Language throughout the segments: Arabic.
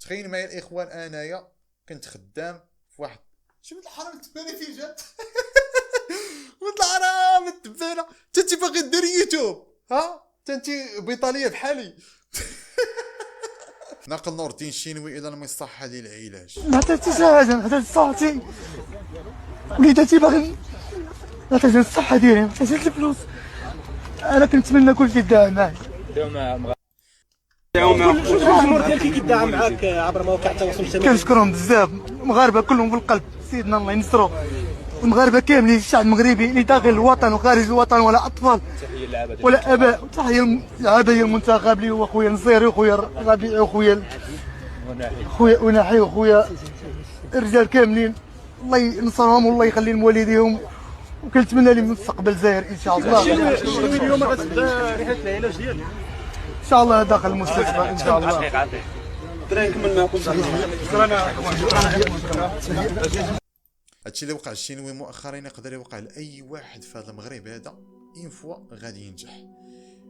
تخيل معايا الاخوان، انايا كنت خدام في واحد، شوف الحرام التبانه فين جات. ولد الحرام التبانه، انت باغي دير يوتيوب؟ ها انت بيطاليه بحالي. ناقل نور الدين الشينوي اذا ما يصح هذه العلاج. ما عطيتيش حاجه، ما عطيتش صحتي، وليداتي باغي، ما عطيتش الصحه ديالي، ما عطيتش الفلوس. انا كنتمنى كلشي يدعم معايا. الجمهور ديالك كيدعم معاك عبر مواقع التواصل الاجتماعي. كنشكرهم بزاف، المغاربه كلهم بالقلب، سيدنا الله ينصرو المغاربه كاملين، الشعب المغربي اللي داخل الوطن وخارج الوطن، ولا اطفال ولا اباء. تحيه للعباية المنتخب اللي هو خويا نصيري وخويا ربيعي وخويا وناحي وخويا الرجال كاملين، الله ينصرهم والله يخلي لهم والديهم، وكنتمنى لهم مستقبل زاهر ان شاء الله. شنو اليوم غتبدا رحله العلاج ديالك؟ ان شاء الله داخل المستشفى ان شاء الله. نكمل معكم. هادشي اللي وقع الشينوي مؤخرا يقدر يوقع لاي واحد في هذا المغرب هذا. اون فوا غادي ينجح،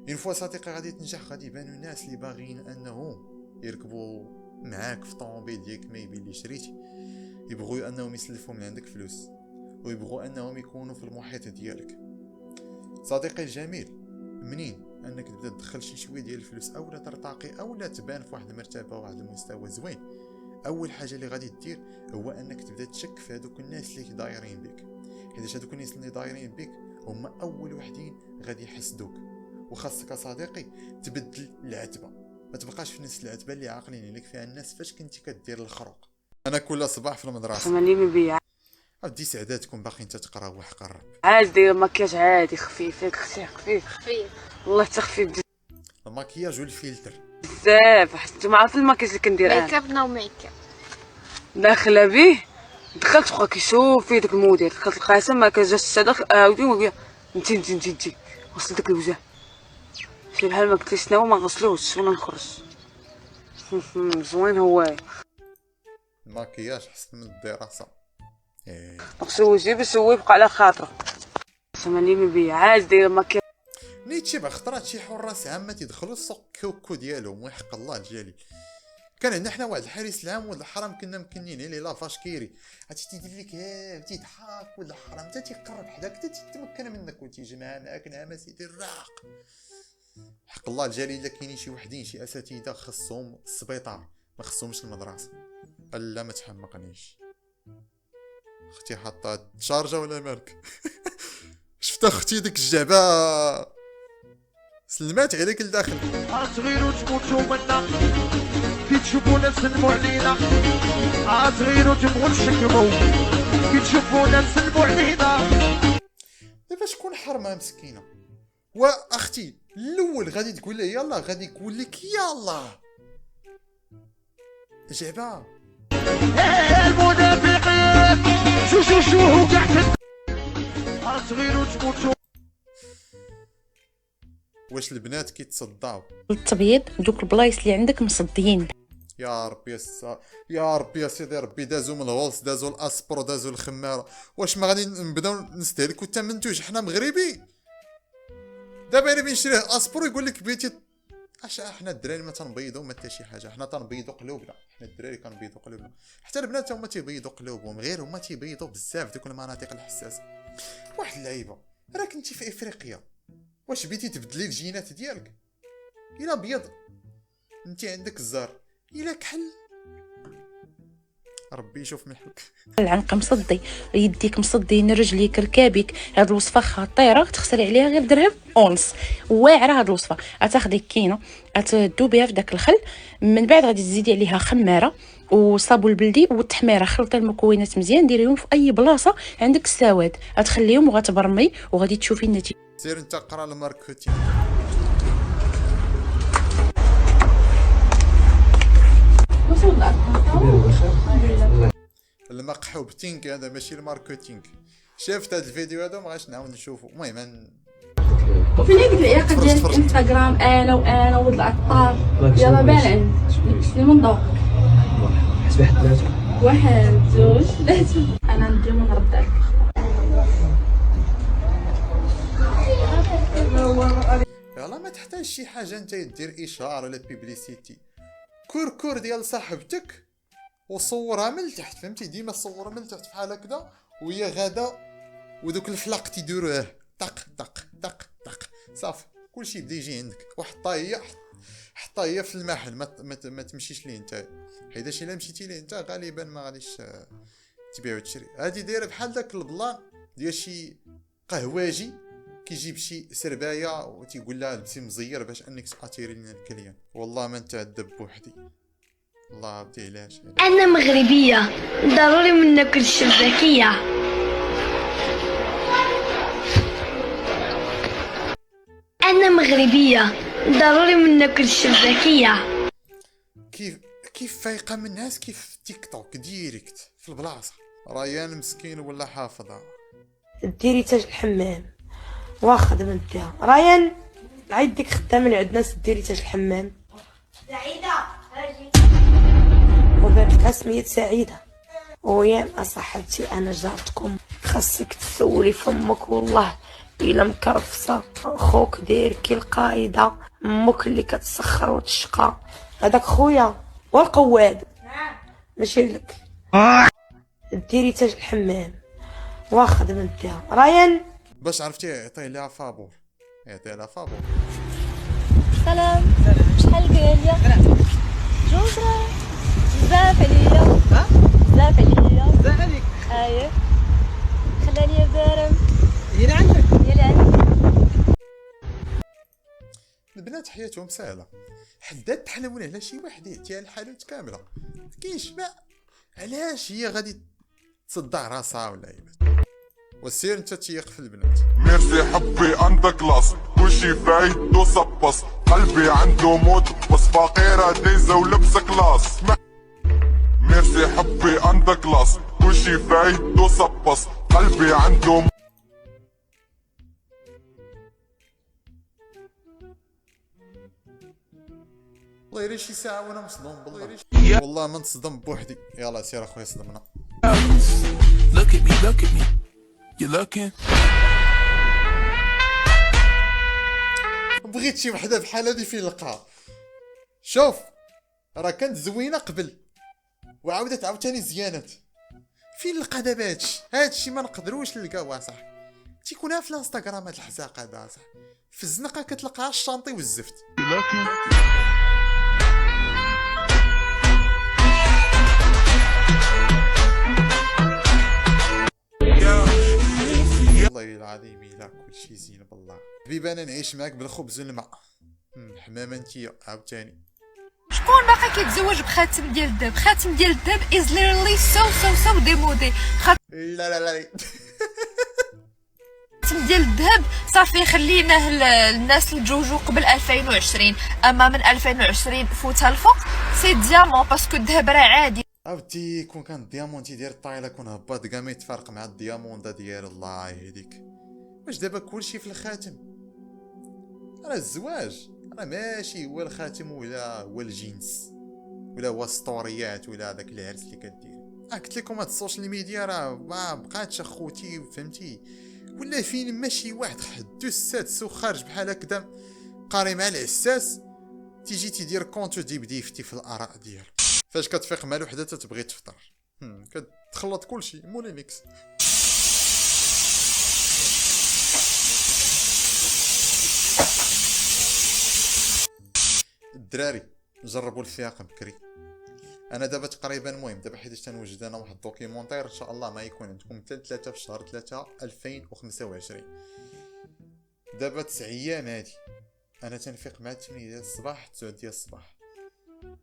اون فوا صديقي غادي تنجح، غادي يبانو الناس اللي باغيين انهم يركبوا معاك في طوموبيل ديالك ما يبين لي شريتي، يبغوا انهم يسلفوا من عندك فلوس، ويبغوا انهم يكونوا في المحيط ديالك. صديقي الجميل، منين انك تبدا تدخل شي شويه ديال الفلوس اولا ترتقي اولا تبان في واحد المرتبه وواحد المستوى زوين، اول حاجه اللي غادي دير هو انك تبدا تشك في هذوك الناس اللي دايرين بك، حيت هذوك الناس اللي دايرين بك هما اول وحدين غادي يحسدوك. وخاصك صديقي تبدل العتبه، ما تبقاش في نفس العتبه اللي عاقلين عليك فيها الناس فاش كنتي كدير الخروق. انا كل صباح في المدرسه ملي مبيع ودي سعداتكم باقي انت تقرا وحق الرب عادي، داير مكياج عادي خفيف، ياك اختي خفيف والله حتى خفيف المكياج والفلتر بزاف. حتى ما عرفت المكياج اللي كندير انا ميك اب نو ميك اب داخله به. دخلت بقى كيشوف في داك الموديل، دخلت القاسم ما كان جاش الصدق عاودي وقال انت غسل داك الوجه، شي بحال ما قلت لي شنو ما غسلوش ولا نخرج. زوين هو المكياج حسن من الدراسه. نغسل وجهي باش هو يبقى على خاطره. ملي مبيع عادي داير مكياج نيتشي بخطرات شي حراس عامه تيدخلوا السوق كوكو ديالهم ويحق الله الجليل. كان عندنا حنا واحد الحارس العام ولد الحرام كنا مكنين عليه لافاش كيري، هادشي تيدير لك تيضحك ولد الحرام حتى تيقرب حداك حتى تيتمكن منك وتيجمع معاك نعم سيدي الراق. حق الله الجليل الا كاينين شي وحدين شي اساتذه خصهم السبيطار ما خصهمش المدرسه. الا ما تحمقنيش اختي حاطه شارجه ولا مالك. شفت اختي ديك الجعبه سلمات عليك لداخل. صغير وتموتوا منا كي تشوفونا نسلموا علينا، صغير وتبغوا تشكموا كي تشوفونا نسلموا علينا. دابا شكون حرمه مسكينه؟ واختي الاول غادي تقول لي يلا، غادي يقول لك يلا جعبه. المنافقين شو كاع صغير وتموتوا. واش البنات كيتصداو؟ التبييض دوك البلايص اللي عندك مصديين. يا ربي يا ربي يا سيدي ربي، دازو من الغولس دازو الاسبرو دازو الخماره، واش ما غادي نبداو نستهلكوا حتى منتوج حنا مغربي؟ دابا انا بنشري اسبرو يقول لك بيتي اش حنا الدراري ما تنبيضوا ما حتى شي حاجه، حنا تنبيضوا قلوبنا، حنا الدراري كنبيضوا قلوبنا، حتى البنات هما تيبيضوا قلوبهم، غير هما تيبيضوا بزاف دوك المناطق الحساسه. واحد اللعيبه راك انت في افريقيا، واش بيتي تبدلي الجينات ديالك؟ الا بيض انت عندك الزهر، الا كحل ربي يشوف ملحك. العنق مصدي، يديك مصديين، رجليك، ركابيك. هاد الوصفه خطيره، تخسري عليها غير درهم ونص، واعره هاد الوصفه. غتاخدي كينه غتذوبيها في داك الخل، من بعد غادي تزيدي عليها خماره وصابون البلدي والتحميره، خلطي المكونات مزيان، ديريهم في اي بلاصه عندك السواد، غتخليهم وغتبرمي وغادي تشوفي النتيجه. سير انت قرا الماركتينغ. المقحوبتينغ هذا ماشي الماركتينغ. شفت هذا الفيديو هذا ما غاش نعاود نشوفه. المهم فين هذيك العلاقه ديال الانستغرام انا ولد العطار يلا بان المنظور حسب واحد ثلاثه واحد جوج ثلاثه انا ندير ونرد عليك. يلا ما تحتاج شي حاجه انت دير اشهار ولا بيبليسيتي، كركور ديال صاحبتك وصورها من التحت، فهمتي؟ ديما صورها من التحت بحال هكذا وهي غاده، ودوك الفلاق تيديروه طق طق طق طق، صافي كلشي بدا يجي عندك. وحطها هي في المحل، ما تمشيش ليه انت، حيتاش الا مشيتي ليه انت غالبا ما غاديش تبيع وتشري. هادي دايره بحال داك البلان ديال شي قهواجي كيجيب شي سربايه وتيقول لها لبسي مزير باش انك تاتيري لنا الكليان. والله ما نتعذب بوحدي، الله عبدي علاش. أنا مغربية، ضروري من ناكل الشباكية. أنا مغربية، ضروري من ناكل الشباكية. كيف فايقه من الناس، كيف تيك توك ديريكت في البلاصه. ريان مسكين ولا حافظها. ديري تاج الحمام واخا دابا نديها. ريان عيد ديك خدامه اللي عندنا، ديري تاج الحمام. سعيدة هاجي. وبنتها سميت سعيدة. ويا صاحبتي انا جارتكم، خاصك تسولي فمك والله الا مكرفصه. خوك داير كي القايده، امك اللي كتسخر وتشقى. هذاك خويا والقواد ماشي لك. ديري تاج الحمام واخا دابا نديها. ريان باش عرفتي يعطيه لها فابور، يعطيه لها فابور. سلام. شحال قاليا؟ جوج راه بزاف عليا. بزاف عليا. بزاف عليك. اييه خلاني دارم. هي اللي عندك. هي اللي عندي. البنات حياتهم سهله، حداد تحلمون على شي واحد يعطيها الحالوت كامله، كاينش ما علاش هي غادي تصدع راسها ولا عيبات. وسير انت تيق في البنات. ميرسي حبي عندك كلاس، كلشي فايت وصبص، قلبي عنده موت بس فقيرة دايزة ولبس كلاس. ميرسي حبي عندك كلاس، كلشي فايت وصبص، قلبي عنده موت. والله يري شي ساعة وانا مصدوم بالله، والله ما نصدم بوحدي. يلا سير اخويا صدمنا. Look at me, look at me. You looking? بغيت شي وحده بحال هادي فين نلقاها. شوف راه كانت زوينه قبل وعاودت عاوتاني زيانات. فين نلقى دابا هادشي ما نقدروش نلقاوه صاحبي. تيكونها في الانستغرام هاد الحزاق هذا صاحبي، في الزنقه كتلقاها الشانطي والزفت. You looking? والله العظيم الا كلشي زين بالله. حبيبي انا نعيش معاك بالخبز والماء. حمامه انتيا عاوتاني. شكون باقي كيتزوج بخاتم ديال الذهب؟ خاتم ديال الذهب از ليرلي سو ديمودي. لا لا لا خاتم ديال الذهب صافي خليناه الناس اللي تزوجوا قبل 2020، اما من 2020 فوتها الفوق سي ديامون باسكو الذهب راه عادي. عاودتي كون كان الديامون تيدير الطايله كون هبط كاع ما يتفارق مع الديامون دا ديال الله يهديك. واش دابا كلشي في الخاتم؟ راه الزواج راه ماشي هو الخاتم ولا هو الجنس ولا هو السطوريات ولا هذاك العرس اللي كديري. قلت لكم هاد السوشيال ميديا راه ما بقاتش اخوتي، فهمتي؟ ولا فين ماشي واحد حدو السادس وخارج بحال هكذا قاري مع العساس تيجي تيدير كونت وتيبدا يفتي في الاراء ديالو. فاش كتفيق مع الوحده تتبغي تفطر كتخلط كلشي مولينيكس. الدراري جربوا الفياق بكري. انا دابا تقريبا المهم دابا حيت تنوجد انا واحد الدوكيمونتير ان شاء الله ما يكون عندكم حتى 3 في شهر 3 2025. دابا 9 ايام هادي انا تنفيق مع 8 ديال الصباح 9 ديال الصباح.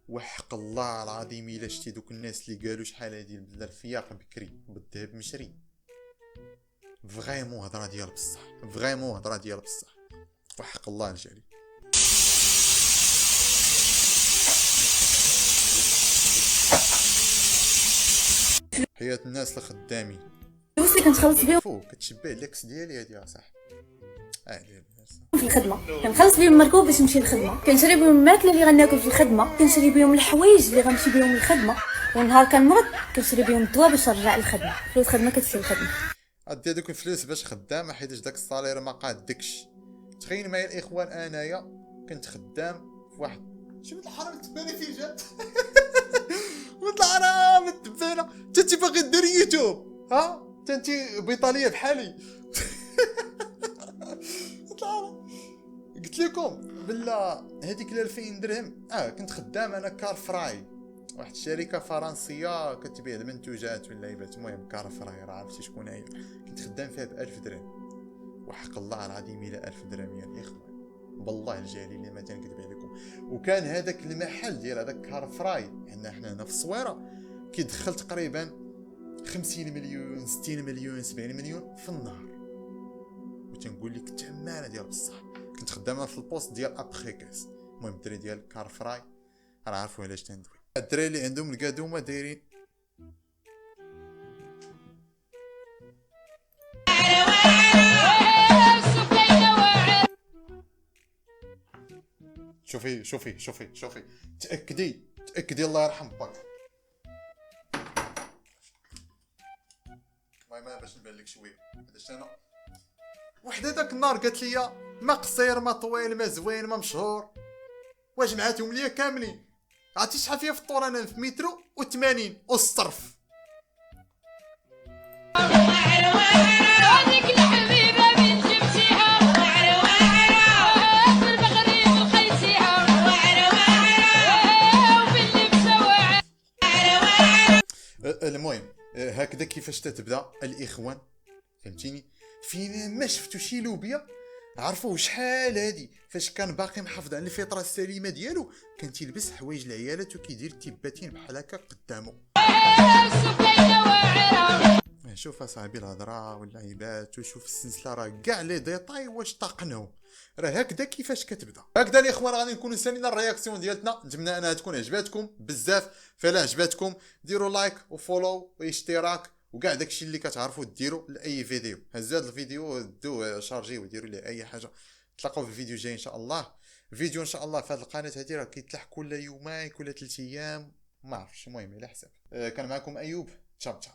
وحق الله العظيم الا شتي دوك الناس اللي قالوا شحال هادي بلا الفياق بكري بالذهب مشري، فغيمون هضره ديال بصح، فغيمون هضره ديال بصح وحق الله الجليل. حياة الناس الخدامين الفلوس اللي كنتخلص بهم فوق كتشبه الاكس ديالي هادي صاحبي. في الخدمه، كنخلص بهم المركوب باش نمشي للخدمه، كنشري بهم الماكله اللي غناكل في الخدمه، كنشري بهم الحوايج اللي غنمشي بهم للخدمه، ونهار كنمرض كنشري بهم الدواء باش نرجع للخدمه. فلوس الخدمه كتمشي للخدمه. ادي هذوك الفلوس باش خدامه حيتاش داك الصالير ما قادكش. تخيل معايا الاخوان انايا كنت خدام في واحد شوف الحرام التبانه فين جات. ولد الحرام التبانه، انت باغي دير يوتيوب ها؟ انت بيطاليه بحالي. قلت لكم بلا هذيك 2000 درهم كنت خدام انا كارفراي، واحد الشركه فرنسيه كتبيع المنتوجات واللعيبات، المهم كارفراي راه عرفتي شكون هي. كنت خدام فيها ب1000 درهم، وحق الله العظيم الى 1000 درهم يا الاخوان بالله الجليل اللي ما تنكذب عليكم. وكان هذاك المحل ديال هذاك كارفراي عندنا حنا هنا في الصويره كيدخل تقريبا 50 مليون 60 مليون 70 مليون في النهار، وتنقول لك تمانه ديال بصح. كنت خدامه في البوست ديال ابخي كاس. المهم الدري ديال كارفراي راه عارفوا علاش تندوي. الدراري اللي عندهم القادومه دايرين شوفي شوفي شوفي شوفي، تاكدي الله يرحم باك. المهم باش نبان لك شويه هذا انا وحده داك النهار قالت لي ما قصير ما طويل ما زوين ما مشهور، وجمعاتهم ليا كاملين. عرفتي شحال فيا في الطور انا؟ في مترو و80 والصرف. المهم هكذا كيفاش تتبدا الاخوان، فهمتيني؟ فين ما شفتو شي لوبيا عرفوه شحال هادي فاش كان باقي محافظ على الفطره السليمه ديالو، كان تيلبس حوايج العيالات وكيدير تيباتين بحال هكا قدامه. شوف اصاحبي الهضره واللعيبات، وشوف السلسله راه كاع لي ديطاي واش طاقنهم، راه هكذا كيفاش كتبدا. هكذا الاخوان غادي نكونوا سالينا الرياكسيون ديالتنا، نتمنى انها تكون عجباتكم بزاف. فلا عجباتكم ديروا لايك وفولو واشتراك وكاع داكشي اللي كتعرفوا ديروا لاي فيديو. هزوا هذا الفيديو دوه شارجي وديروا ليه اي حاجه. تلاقاو في الفيديو الجاي ان شاء الله. فيديو ان شاء الله في هذه القناه هذه راه كيتلاح كل يومين كل 3 ايام ما عرفتش، المهم على حساب. كان معكم ايوب، تشاب تشاب.